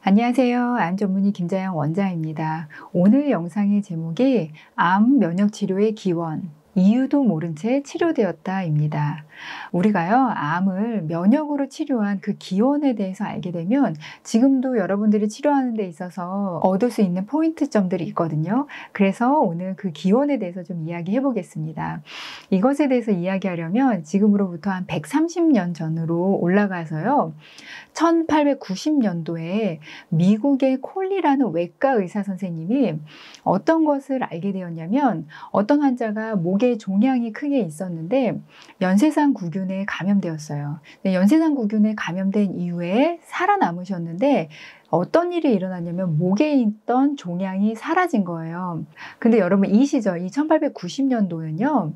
안녕하세요. 암 전문의 김자영 원장입니다. 오늘 영상의 제목이 암 면역 치료의 기원, 이유도 모른 채 치료되었다입니다. 우리가요, 암을 면역으로 치료한 그 기원에 대해서 알게 되면 지금도 여러분들이 치료하는 데 있어서 얻을 수 있는 포인트점들이 있거든요. 그래서 오늘 그 기원에 대해서 좀 이야기해 보겠습니다. 이것에 대해서 이야기하려면 지금으로부터 한 130년 전으로 올라가서요. 1890년도에 미국의 콜리라는 외과 의사 선생님이 어떤 것을 알게 되었냐면, 어떤 환자가 목에 종양이 크게 있었는데 연쇄상구균에 감염되었어요. 연쇄상구균에 감염된 이후에 살아남으셨는데 어떤 일이 일어났냐면 목에 있던 종양이 사라진 거예요. 근데 여러분, 이 시절, 이 1890년도는요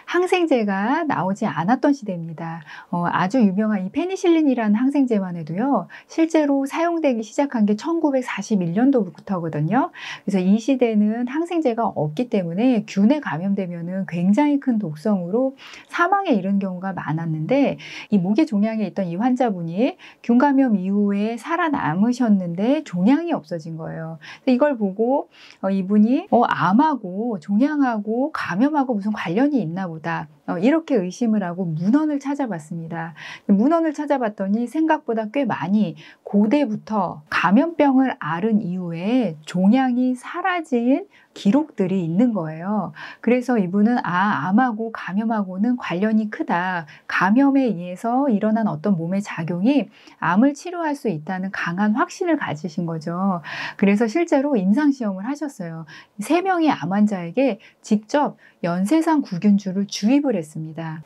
항생제가 나오지 않았던 시대입니다. 아주 유명한 이 페니실린이라는 항생제만 해도요, 실제로 사용되기 시작한 게 1941년도부터거든요. 그래서 이 시대는 항생제가 없기 때문에 균에 감염되면은 굉장히 큰 독성으로 사망에 이르는 경우가 많았는데, 이 목에 종양이 있던 이 환자분이 균 감염 이후에 살아남으셨는데 종양이 없어진 거예요. 이걸 보고 이분이 암하고 종양하고 감염하고 무슨 관련이 있나 보다, 이렇게 의심을 하고 문헌을 찾아봤습니다. 문헌을 찾아봤더니 생각보다 꽤 많이 고대부터 감염병을 앓은 이후에 종양이 사라진 기록들이 있는 거예요. 그래서 이분은 암하고 감염하고는 관련이 크다. 감염에 의해서 일어난 어떤 몸의 작용이 암을 치료할 수 있다는 강한 확신을 가지신 거죠. 그래서 실제로 임상시험을 하셨어요. 3명의 암 환자에게 직접 연쇄상 구균주를 주입을 했습니다.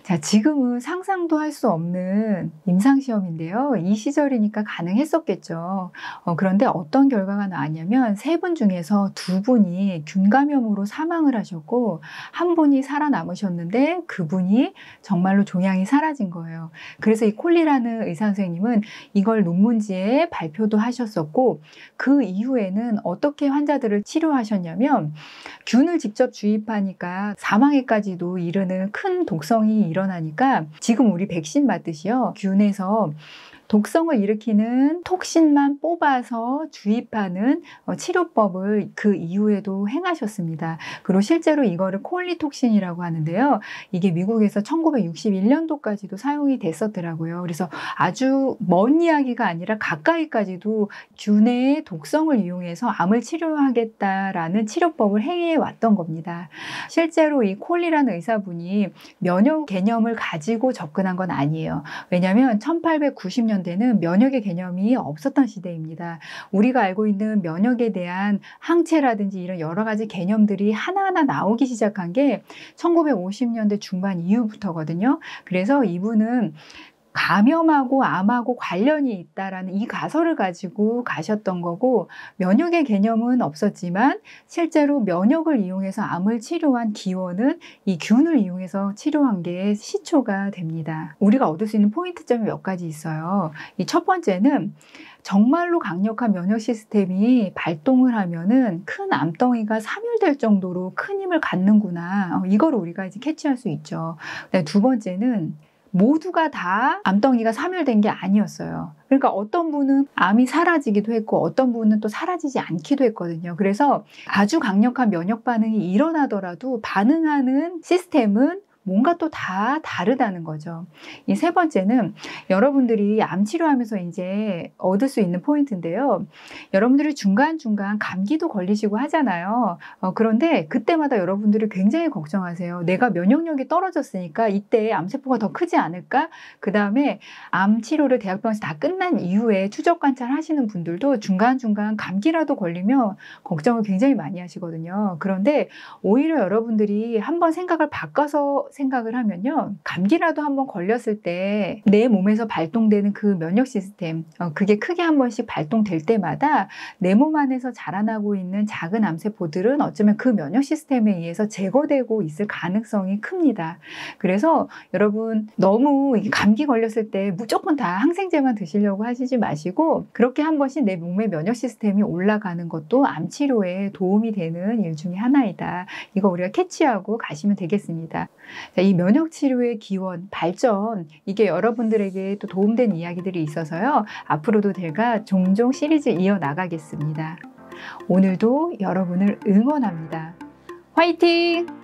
자, 지금은 상상도 할 수 없는 임상시험인데요. 이 시절이니까 가능했었겠죠. 그런데 어떤 결과가 나왔냐면 3분 중에서 2분이 균감염으로 사망을 하셨고, 1분이 살아남으셨는데 그분이 정말로 종양이 사라진 거예요. 그래서 이 콜리라는 의사 선생님은 이걸 논문지에 발표도 하셨었고, 그 이후에는 어떻게 환자들을 치료하셨냐면, 균을 직접 주입하니까 사망에까지도 이르는 큰 독성이 일어나니까 지금 우리 백신 맞듯이요, 균에서 독성을 일으키는 톡신만 뽑아서 주입하는 치료법을 그 이후에도 행하셨습니다. 그리고 실제로 이거를 콜리톡신이라고 하는데요. 이게 미국에서 1961년도까지도 사용이 됐었더라고요. 그래서 아주 먼 이야기가 아니라 가까이까지도 균의 독성을 이용해서 암을 치료하겠다라는 치료법을 행해 왔던 겁니다. 실제로 이 콜리라는 의사분이 면역 개념을 가지고 접근한 건 아니에요. 왜냐하면 1890년대는 면역의 개념이 없었던 시대입니다. 우리가 알고 있는 면역에 대한 항체라든지 이런 여러 가지 개념들이 하나하나 나오기 시작한 게 1950년대 중반 이후부터거든요. 그래서 이분은 감염하고 암하고 관련이 있다라는 이 가설을 가지고 가셨던 거고, 면역의 개념은 없었지만 실제로 면역을 이용해서 암을 치료한 기원은 이 균을 이용해서 치료한 게 시초가 됩니다. 우리가 얻을 수 있는 포인트점이 몇 가지 있어요. 이 첫 번째는 정말로 강력한 면역 시스템이 발동을 하면은 큰 암덩이가 사멸될 정도로 큰 힘을 갖는구나. 이걸 우리가 이제 캐치할 수 있죠. 두 번째는 모두가 다 암덩이가 사멸된 게 아니었어요. 그러니까 어떤 분은 암이 사라지기도 했고 어떤 분은 또 사라지지 않기도 했거든요. 그래서 아주 강력한 면역 반응이 일어나더라도 반응하는 시스템은 뭔가 또 다 다르다는 거죠. 이 세 번째는 여러분들이 암 치료하면서 이제 얻을 수 있는 포인트인데요. 여러분들이 중간중간 감기도 걸리시고 하잖아요. 그런데 그때마다 여러분들이 굉장히 걱정하세요. 내가 면역력이 떨어졌으니까 이때 암세포가 더 크지 않을까? 그 다음에 암 치료를 대학병원에서 다 끝난 이후에 추적 관찰하시는 분들도 중간중간 감기라도 걸리면 걱정을 굉장히 많이 하시거든요. 그런데 오히려 여러분들이 한번 생각을 바꿔서 생각을 하면요. 감기라도 한번 걸렸을 때 내 몸에서 발동되는 그 면역 시스템, 그게 크게 한 번씩 발동될 때마다 내 몸 안에서 자라나고 있는 작은 암세포들은 어쩌면 그 면역 시스템에 의해서 제거되고 있을 가능성이 큽니다. 그래서 여러분 너무 감기 걸렸을 때 무조건 다 항생제만 드시려고 하시지 마시고 그렇게 한 번씩 내 몸의 면역 시스템이 올라가는 것도 암 치료에 도움이 되는 일 중에 하나이다. 이거 우리가 캐치하고 가시면 되겠습니다. 자, 이 면역 치료의 기원, 발전, 이게 여러분들에게 또 도움된 이야기들이 있어서요. 앞으로도 제가 종종 시리즈 이어나가겠습니다. 오늘도 여러분을 응원합니다. 화이팅!